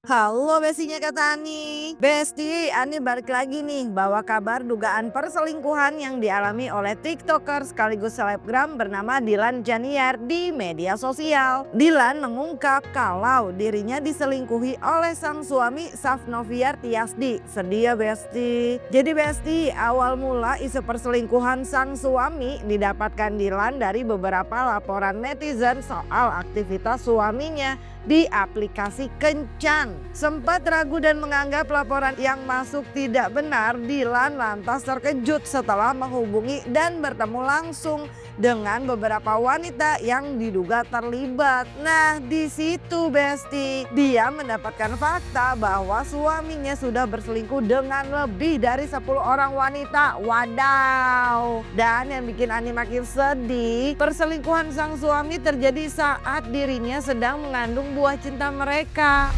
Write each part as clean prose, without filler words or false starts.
Halo bestinya kata Ani. Besti, Ani balik lagi nih bawa kabar dugaan perselingkuhan yang dialami oleh TikToker sekaligus selebgram bernama Dilan Janiar di media sosial. Dilan mengungkap kalau dirinya diselingkuhi oleh sang suami Safnoviar Tiasdi. Sedih ya Besti. Jadi Besti, awal mula isu perselingkuhan sang suami didapatkan Dilan dari beberapa laporan netizen soal aktivitas suaminya di aplikasi Kencan. Sempat ragu dan menganggap laporan yang masuk tidak benar, Dilan lantas terkejut setelah menghubungi dan bertemu langsung dengan beberapa wanita yang diduga terlibat. Nah, di situ Besti, dia mendapatkan fakta bahwa suaminya sudah berselingkuh dengan lebih dari 10 orang wanita. Wadaw. Dan yang bikin Ani makin sedih, perselingkuhan sang suami terjadi saat dirinya sedang mengandung buah cinta mereka.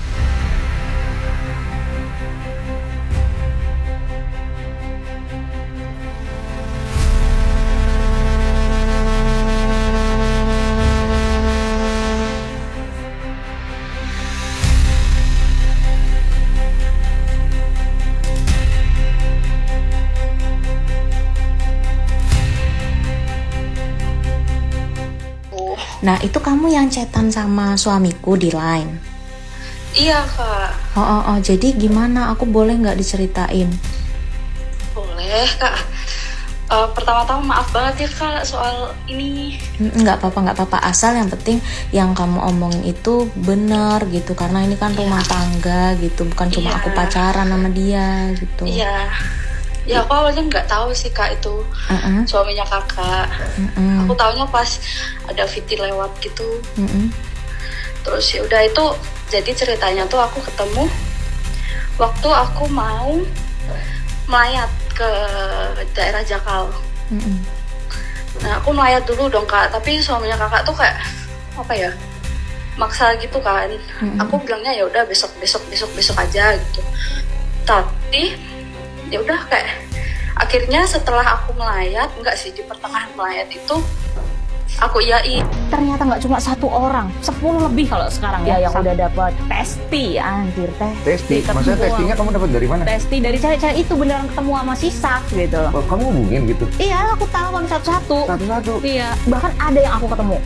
Nah, itu kamu yang chatan sama suamiku di line? Iya kak. Jadi gimana? Aku boleh nggak diceritain? Boleh kak. Pertama-tama maaf banget ya kak soal ini. Nggak apa-apa. Asal yang penting yang kamu omongin itu bener gitu. Karena ini kan rumah tangga gitu. Bukan cuma aku pacaran sama dia gitu. Iya. Ya aku awalnya nggak tahu sih kak itu suaminya kakak. Aku taunya pas ada Viti lewat gitu. Terus ya udah itu, jadi ceritanya tuh aku ketemu waktu aku mau melayat ke daerah Jakal. Nah aku melayat dulu dong kak, tapi suaminya kakak tuh kayak apa ya, maksa gitu kan. Aku bilangnya ya udah besok aja gitu. Tapi ya udah kayak akhirnya setelah aku melayat, enggak sih, di pertengahan melayat itu aku iyain. Ternyata nggak cuma satu orang, 10 lebih kalau sekarang ya yang udah dapat testi, anjir teh. Testi, maksudnya testinya kamu dapat dari mana? Testi dari cewek-cewek itu beneran ketemu sama si Saf gitu. Oh, kamu hubungin gitu? Iya, aku tahu satu-satu. Satu-satu? Iya, bahkan ada yang aku ketemu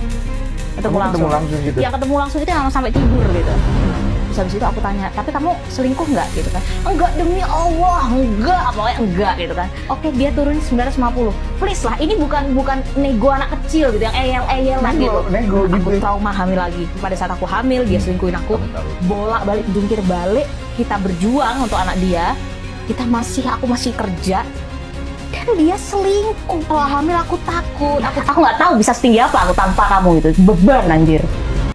Ketemu langsung gitu? Ya ketemu langsung itu yang sampai tidur gitu. Terus habis itu aku tanya, tapi kamu selingkuh nggak gitu kan? Enggak, demi Allah, enggak, pokoknya enggak gitu kan. Oke, dia turun 950. Please lah, ini bukan nego anak kecil gitu yang eyel-eyelan gitu. Nego Aku gitu. trauma hamil lagi. Pada saat aku hamil, dia selingkuhin aku. Bolak-balik, jungkir balik, kita berjuang untuk anak dia. Aku masih kerja. Dan dia selingkuh. Kalau hamil aku takut. Aku nggak tahu bisa setinggi apa aku tanpa kamu itu. Beban anjir.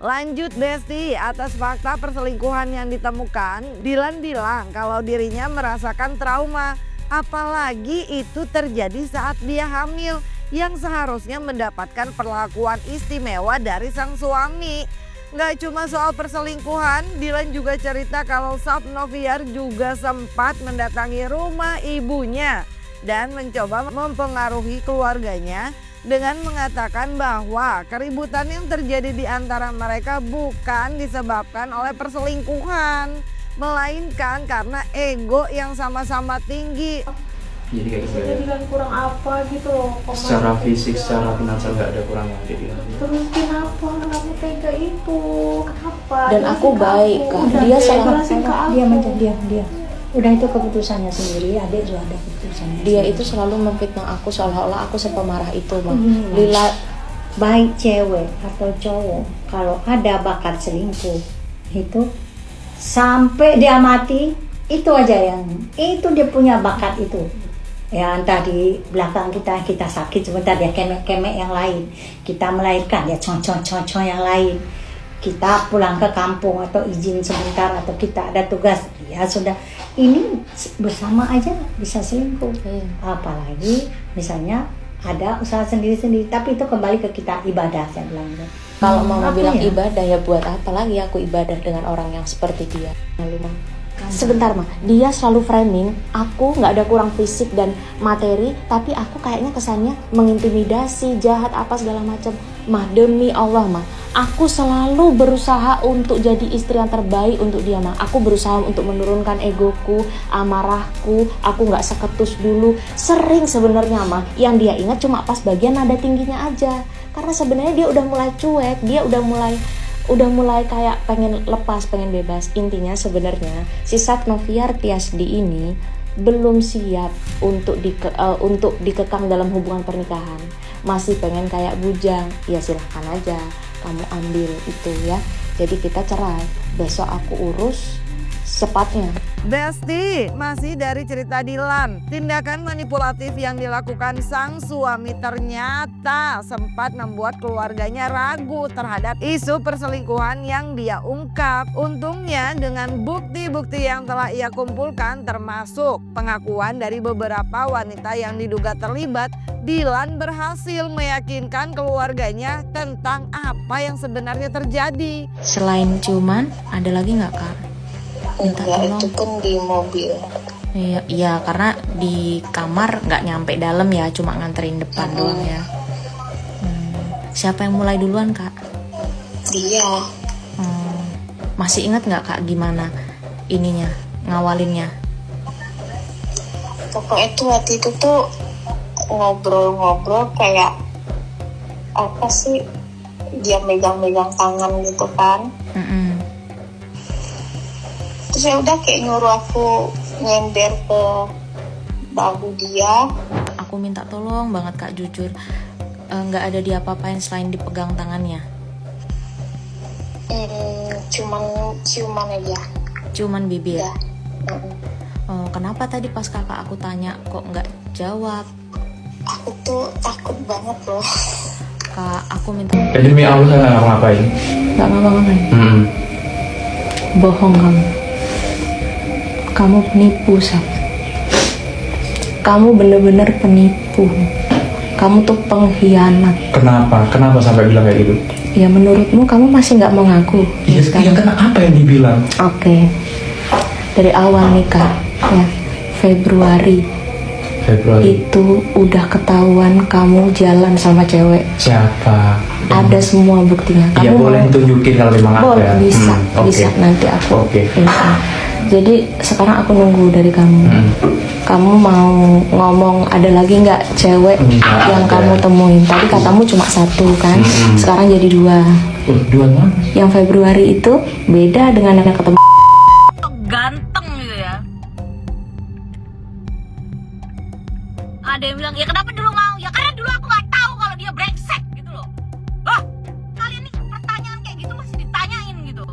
Lanjut Besti, atas fakta perselingkuhan yang ditemukan, Dilan bilang kalau dirinya merasakan trauma. Apalagi itu terjadi saat dia hamil yang seharusnya mendapatkan perlakuan istimewa dari sang suami. Gak cuma soal perselingkuhan, Dilan juga cerita kalau Safnoviar juga sempat mendatangi rumah ibunya dan mencoba mempengaruhi keluarganya dengan mengatakan bahwa keributan yang terjadi di antara mereka bukan disebabkan oleh perselingkuhan, melainkan karena ego yang sama-sama tinggi. Jadi kayak gitu ya. Jadi kan kurang apa gitu loh. Secara fisik, secara finansial nggak ada kurangnya kayak gitu. Terus kenapa kamu tega itu? Kenapa? Dan aku baik kak. Dia Diam. Udah itu keputusannya sendiri, adik juga ada keputusannya. Dia itu selalu memfitnah aku seolah-olah aku sepemarah itu, Mah. Lila, baik cewek atau cowok, kalau ada bakat selingkuh itu sampai dia mati, itu aja itu dia punya bakat itu. Ya entah di belakang kita sakit sebentar, dia kemek-kemek yang lain, kita melahirkan dia concong yang lain, kita pulang ke kampung atau izin sebentar atau kita ada tugas, ya sudah, ini bersama aja bisa selingkuh. Apalagi misalnya ada usaha sendiri-sendiri, tapi itu kembali ke kita, ibadah saya bilang. Kalau mama bilang ya? ibadah, ya buat apa lagi aku ibadah dengan orang yang seperti dia. Lalu Mah, sebentar Mah, dia selalu framing aku nggak ada kurang fisik dan materi, tapi aku kayaknya kesannya mengintimidasi, jahat apa segala macam. Mah, demi Allah Mah, Aku selalu berusaha untuk jadi istri yang terbaik untuk dia, Ma. Aku berusaha untuk menurunkan egoku, amarahku, aku nggak seketus dulu. Sering sebenarnya, Ma, yang dia ingat cuma pas bagian nada tingginya aja. Karena sebenarnya dia udah mulai cuek, dia udah mulai kayak pengen lepas, pengen bebas. Intinya sebenarnya si Satnoviar Tiasdi ini belum siap untuk dikekang dalam hubungan pernikahan. Masih pengen kayak bujang. Ya silahkan aja kamu ambil itu ya. Jadi kita cerai, besok aku urus secepatnya. Besti, masih dari cerita Dilan. Tindakan manipulatif yang dilakukan sang suami ternyata sempat membuat keluarganya ragu terhadap isu perselingkuhan yang dia ungkap. Untungnya dengan bukti-bukti yang telah ia kumpulkan termasuk pengakuan dari beberapa wanita yang diduga terlibat, Dilan berhasil meyakinkan keluarganya tentang apa yang sebenarnya terjadi. Selain ciuman, ada lagi nggak, Kak? Minta Enggak, tolong. itu kan di mobil. Iya, karena di kamar nggak nyampe dalam ya, cuma nganterin depan doang ya. Siapa yang mulai duluan, Kak? Dia. Masih ingat nggak, Kak, gimana ininya, ngawalinnya? Pokoknya tuh waktu itu tuh ngobrol-ngobrol kayak apa sih, dia megang-megang tangan gitu kan. Terus ya udah kayak nyuruh aku nyender ke bahu dia. Aku minta tolong banget, Kak, jujur. Nggak ada diapa-apain selain dipegang tangannya. Cuman ciuman aja. Ciuman bibir. Ya. Kenapa tadi pas kakak aku tanya kok nggak jawab? Aku tuh takut banget loh. Kak, aku minta. Jadi demi Allah saya nggak ngapa-ngapain. Nggak ngapa-ngapain. Bohong kamu. Kamu penipu, Sab. Kamu bener-bener penipu. Kamu tuh pengkhianat. Kenapa? Kenapa sampai bilang kayak gitu? Ya menurutmu kamu masih nggak mengaku? Iya, kan apa yang dibilang? Oke. Dari awal nikah ya, Februari itu udah ketahuan kamu jalan sama cewek. Siapa? Ada semua buktinya. Iya, boleh tunjukin kalau memang boleh, ada. bisa nanti aku. Oke. Jadi sekarang aku nunggu dari kamu. Kamu mau ngomong ada lagi nggak cewek yang ada. kamu temuin? Tadi katamu cuma satu kan, sekarang jadi dua. Dua mana? Yang Februari itu beda dengan yang ketemu. Ganteng gitu ya. Ada yang bilang, ya kenapa dulu mau? Ya karena dulu aku nggak tahu kalau dia brengsek gitu loh. Hah? Kalian nih pertanyaan kayak gitu masih ditanyain gitu.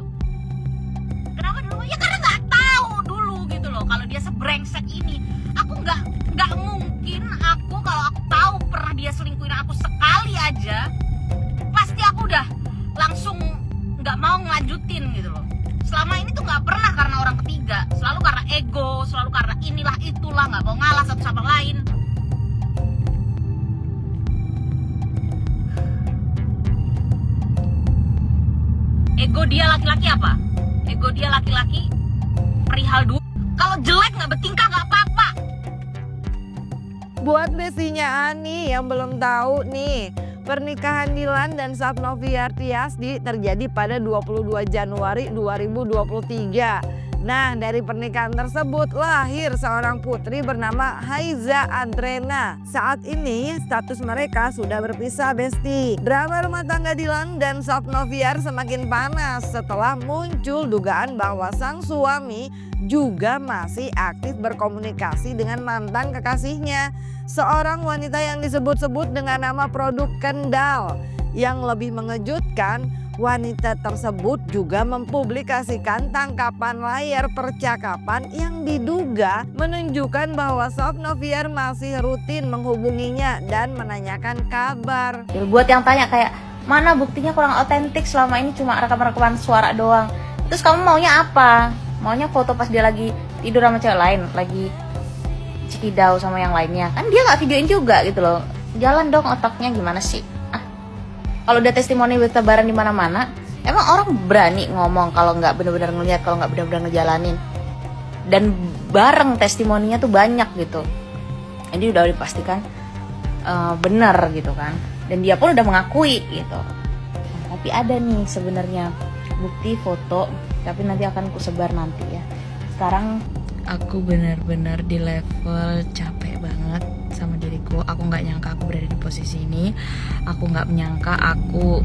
Kenapa dulu? Ya karena nggak tahu dulu gitu loh kalau dia sebrengsek ini. Aku nggak mungkin kalau aku tahu pernah dia selingkuhin aku sekali aja, pasti aku udah langsung nggak mau ngelanjutin gitu loh. Selama ini tuh nggak pernah karena orang ketiga, selalu karena ego, selalu karena inilah itulah, nggak mau ngalah satu sama lain. Ego dia laki-laki apa? Ego dia laki-laki perihal duit. Kalau jelek nggak bertingkah nggak apa-apa. Buat bestinya Ani yang belum tahu nih, pernikahan Dilan dan Satnoviar Tiasdi terjadi pada 22 Januari 2023. Nah, dari pernikahan tersebut lahir seorang putri bernama Haiza Adrena. Saat ini status mereka sudah berpisah, Besti. Drama rumah tangga Dilan dan Satnoviar semakin panas setelah muncul dugaan bahwa sang suami juga masih aktif berkomunikasi dengan mantan kekasihnya, seorang wanita yang disebut-sebut dengan nama produk Kendal. Yang lebih mengejutkan, wanita tersebut juga mempublikasikan tangkapan layar percakapan yang diduga menunjukkan bahwa Satnoviar masih rutin menghubunginya dan menanyakan kabar. Buat yang tanya kayak, mana buktinya kurang otentik, selama ini cuma rekaman-rekaman suara doang. Terus kamu maunya apa? Maunya foto pas dia lagi tidur sama cewek lain, lagi cikidau sama yang lainnya. Kan dia gak videoin juga gitu loh. Jalan dong otaknya, gimana sih? Kalau udah testimoni bertebaran di mana-mana, emang orang berani ngomong kalau nggak benar-benar ngeliat, kalau nggak benar-benar ngejalanin. Dan bareng testimoninya tuh banyak gitu. Jadi udah dipastikan benar gitu kan. Dan dia pun udah mengakui gitu. Tapi ada nih sebenarnya bukti foto, tapi nanti akan ku sebar nanti ya. Sekarang aku benar-benar di level capek banget sama diriku. Aku nggak nyangka aku berada di posisi ini. Aku nggak menyangka aku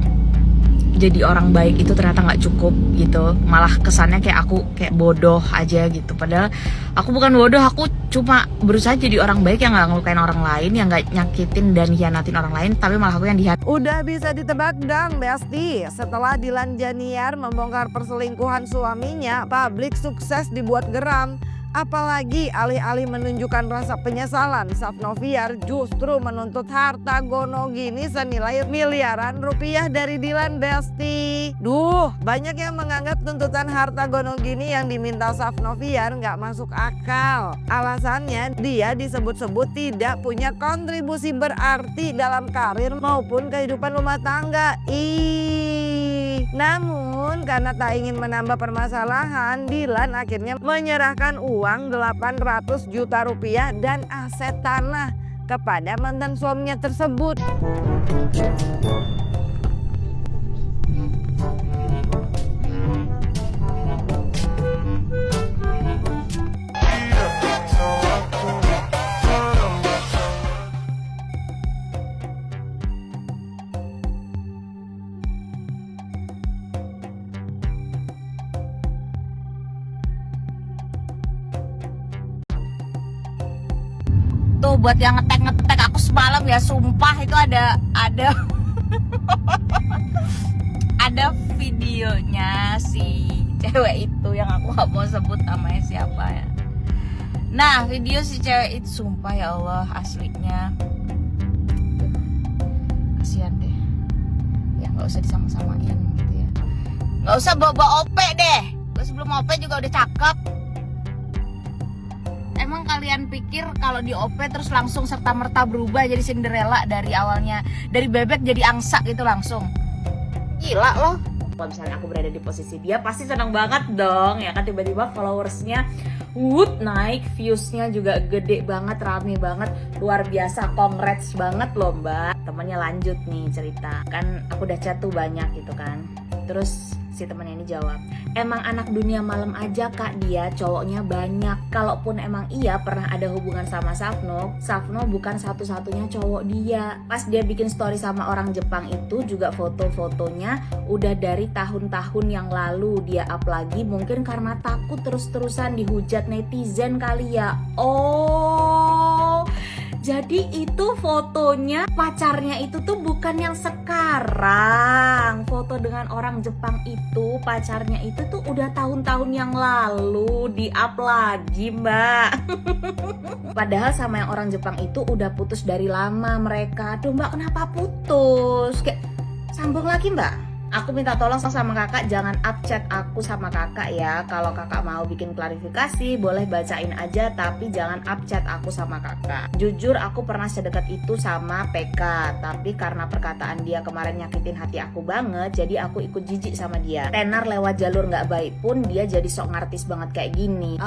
jadi orang baik itu ternyata nggak cukup gitu. Malah kesannya kayak aku kayak bodoh aja gitu. Padahal aku bukan bodoh, aku cuma berusaha jadi orang baik yang nggak ngelukain orang lain, yang nggak nyakitin dan hianatin orang lain, tapi malah aku yang Udah bisa ditebak dong Besti, setelah Dilan Janiar membongkar perselingkuhan suaminya, publik sukses dibuat geram. Apalagi alih-alih menunjukkan rasa penyesalan, Safnoviar justru menuntut harta gonogini senilai miliaran rupiah dari Dilan Besti. Duh, banyak yang menganggap tuntutan harta gonogini yang diminta Safnoviar nggak masuk akal. Alasannya dia disebut-sebut tidak punya kontribusi berarti dalam karir maupun kehidupan rumah tangga. Namun karena tak ingin menambah permasalahan, Dilan akhirnya menyerahkan uang 800 juta rupiah dan aset tanah kepada mantan suaminya tersebut. Tuh buat yang ngetek aku semalam ya, sumpah itu ada ada videonya si cewek itu yang aku gak mau sebut namanya siapa ya. Nah video si cewek itu sumpah ya Allah aslinya kasihan deh ya, nggak usah disama-samain gitu ya, nggak usah bawa OP deh, gue sebelum OP juga udah cakep. Emang kalian pikir kalau di OP terus langsung serta-merta berubah jadi Cinderella dari awalnya, dari bebek jadi angsa gitu langsung? Gila loh. Kalau misalnya aku berada di posisi dia pasti senang banget dong ya kan, tiba-tiba followersnya naik, viewsnya juga gede banget, rame banget, luar biasa, congrats banget loh mbak. Temennya lanjut nih cerita, kan aku udah chat tuh banyak gitu kan, terus si temennya ini jawab, emang anak dunia malam aja kak dia, cowoknya banyak. Kalaupun emang iya pernah ada hubungan sama Safno bukan satu-satunya cowok dia. Pas dia bikin story sama orang Jepang itu juga foto-fotonya udah dari tahun-tahun yang lalu dia up lagi, mungkin karena takut terus-terusan dihujat netizen kali ya. Oh, jadi itu fotonya pacarnya itu tuh bukan yang sekarang. Foto dengan orang Jepang itu pacarnya itu tuh udah tahun-tahun yang lalu di-up lagi mbak. Padahal sama yang orang Jepang itu udah putus dari lama mereka. Aduh mbak kenapa putus? Kayak sambung lagi mbak. Aku minta tolong sama kakak jangan up chat aku sama kakak ya. Kalau kakak mau bikin klarifikasi boleh bacain aja, tapi jangan up chat aku sama kakak. Jujur aku pernah sedekat itu sama PK, tapi karena perkataan dia kemarin nyakitin hati aku banget, jadi aku ikut jijik sama dia. Tenar lewat jalur gak baik pun dia jadi sok ngartis banget kayak gini.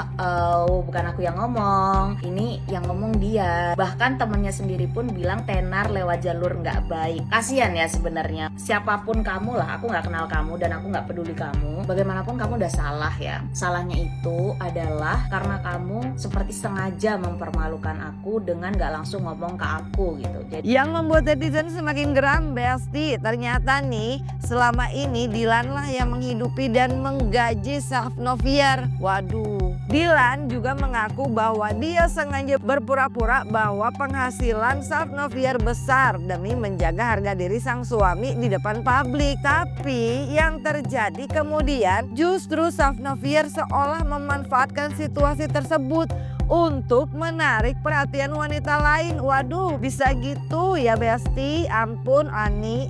Bukan aku yang ngomong, ini yang ngomong dia. Bahkan temennya sendiri pun bilang tenar lewat jalur gak baik. Kasian ya sebenarnya. Siapapun kamu lah, aku gak kenal kamu dan aku gak peduli kamu. Bagaimanapun kamu udah salah ya. Salahnya itu adalah karena kamu seperti sengaja mempermalukan aku dengan gak langsung ngomong ke aku gitu. Jadi yang membuat netizen semakin geram Besti, ternyata nih selama ini Dilan lah yang menghidupi dan menggaji Safnoviar. Waduh, Dilan juga mengaku bahwa dia sengaja berpura-pura bahwa penghasilan Safnoviar besar demi menjaga harga diri sang suami di depan publik. Tapi yang terjadi kemudian justru Safnoviar seolah memanfaatkan situasi tersebut untuk menarik perhatian wanita lain. Waduh, bisa gitu ya Besti? Ampun Ani.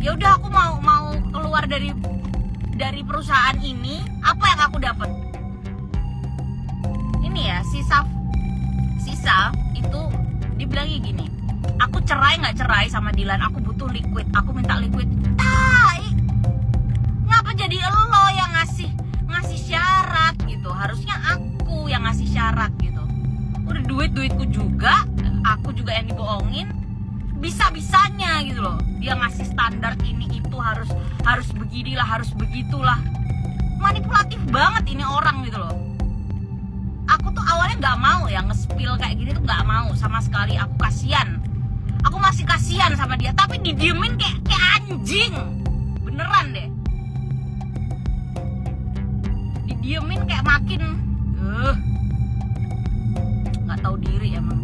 ya udah aku mau keluar dari perusahaan ini. Apa yang aku dapat? Ini ya sisa itu dibilangnya gini, aku cerai nggak cerai sama Dilan, aku butuh liquid, aku minta liquid. Ngapa jadi lo yang ngasih syarat gitu? Harusnya aku yang ngasih syarat gitu. Udah duitku juga, aku juga yang dibohongin. Bisa-bisanya maunya gitu loh. Dia ngasih standar ini itu harus beginilah, harus begitulah. Manipulatif banget ini orang gitu loh. Aku tuh awalnya nggak mau ya nge-spill kayak gini tuh, nggak mau sama sekali. Aku kasihan, aku masih kasihan sama dia, tapi didiemin kayak anjing, beneran deh. Didiemin kayak makin nggak tahu diri emang.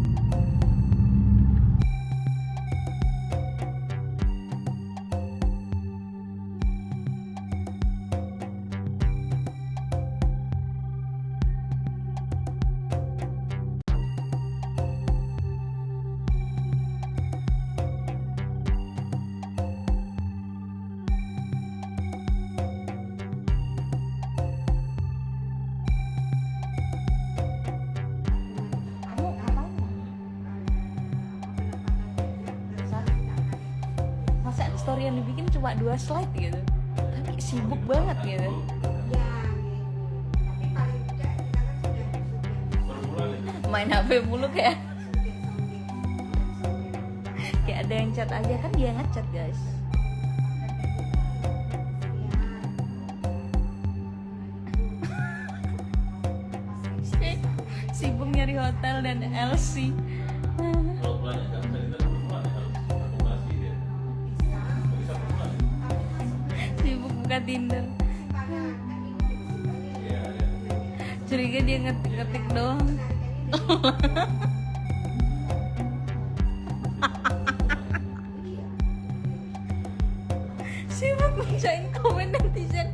Masa story yang dibikin cuma 2 slide gitu, tapi sibuk banget gitu. Main HP mulu kayak ada yang chat aja, kan dia ngechat guys. Sibuk nyari hotel dan LC. Sibuk buka Tinder. Curiga dia ngetik doang. Sibuk bacain komen netizen.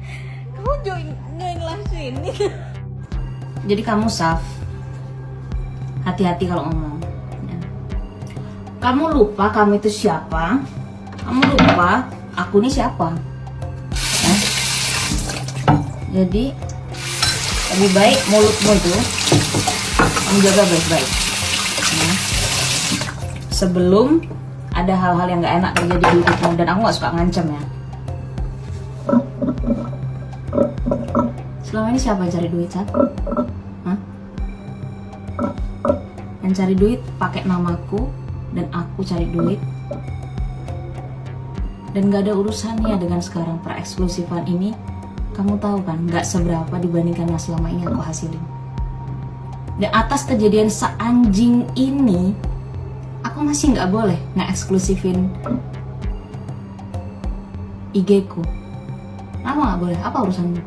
Kamu join live sini. Jadi kamu Saf, hati-hati kalau ngomong. Kamu lupa kamu itu siapa? Kamu lupa aku ini siapa? Jadi lebih baik mulutmu itu kamu jaga baik-baik. Sebelum ada hal-hal yang gak enak terjadi di hidupmu, dan aku gak suka ngancem ya. Selama ini siapa yang cari duit, Saf? Yang cari duit pakai namaku dan aku cari duit, dan gak ada urusannya dengan sekarang pereksklusifan ini. Kamu tahu kan, gak seberapa dibandingkan yang selama ini aku hasilin. Dan atas kejadian seanjing ini, aku masih gak boleh nge-eksklusifin IG-ku. Kenapa gak boleh? Apa urusannya?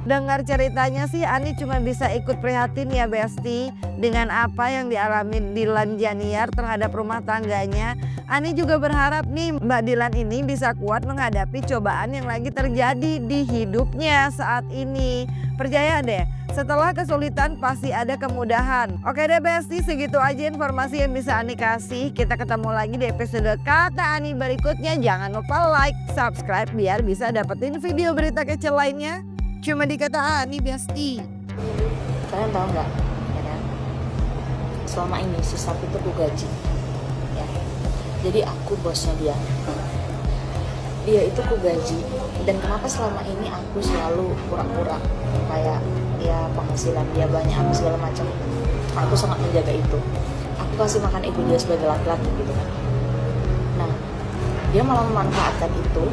Dengar ceritanya sih Ani cuma bisa ikut prihatin ya Besti dengan apa yang dialami Dilan Janiar terhadap rumah tangganya. Ani juga berharap nih Mbak Dilan ini bisa kuat menghadapi cobaan yang lagi terjadi di hidupnya saat ini. Percaya deh, setelah kesulitan pasti ada kemudahan. Oke deh Besti, segitu aja informasi yang bisa Ani kasih. Kita ketemu lagi di episode Kata Ani berikutnya. Jangan lupa like, subscribe biar bisa dapetin video berita kece lainnya. Cuma di Kata Ani Besti. Kalian tahu nggak? Ya kan? Selama ini si Saf itu aku gaji. Ya. Jadi aku bosnya dia. Dia itu aku gaji. Dan kenapa selama ini aku selalu pura-pura kayak ya penghasilan dia banyak apa segala macam. Aku sangat menjaga itu. Aku kasih makan ego dia sebagai laki-laki gitu kan. Nah, dia malah memanfaatkan itu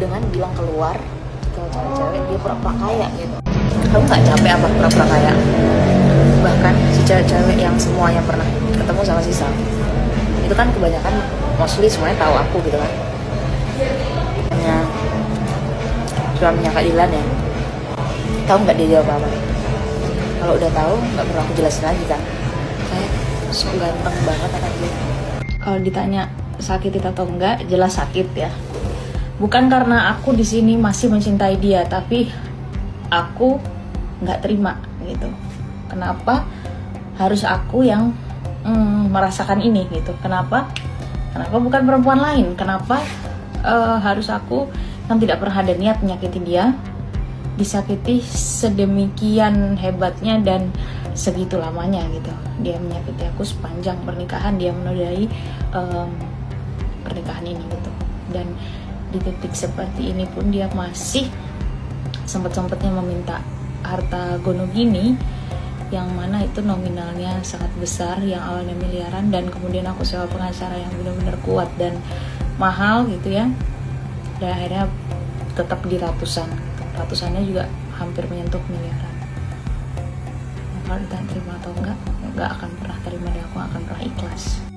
dengan bilang keluar kalau cewek-cewek dia pura-pura kaya gitu. Kamu nggak capek apa pura-pura kaya? Bahkan si cewek-cewek yang semua yang pernah ketemu sama si Saf itu kan kebanyakan mostly semuanya tahu aku gitu kan. Hanya suaminya Kak Dilan ya. Tahu nggak dia jawab apa? Kalau udah tahu nggak perlu aku jelasin lagi kan. Kayak so ganteng banget anak dia. Kalau ditanya sakit atau enggak, jelas sakit ya. Bukan karena aku di sini masih mencintai dia, tapi aku nggak terima gitu. Kenapa harus aku yang merasakan ini gitu? Kenapa bukan perempuan lain? Kenapa harus aku yang tidak pernah ada niat menyakiti dia, disakiti sedemikian hebatnya dan segitu lamanya gitu. Dia menyakiti aku sepanjang pernikahan, dia menodai pernikahan ini gitu. Dan di titik seperti ini pun dia masih sempat-sempatnya meminta harta gono gini. yang mana itu nominalnya sangat besar, yang awalnya miliaran, dan kemudian aku sewa pengacara yang benar-benar kuat dan mahal gitu ya, dan akhirnya tetap di ratusan gitu. Ratusannya juga hampir menyentuh miliaran. Kalau ditanya terima atau enggak akan pernah terima, dan aku akan pernah ikhlas.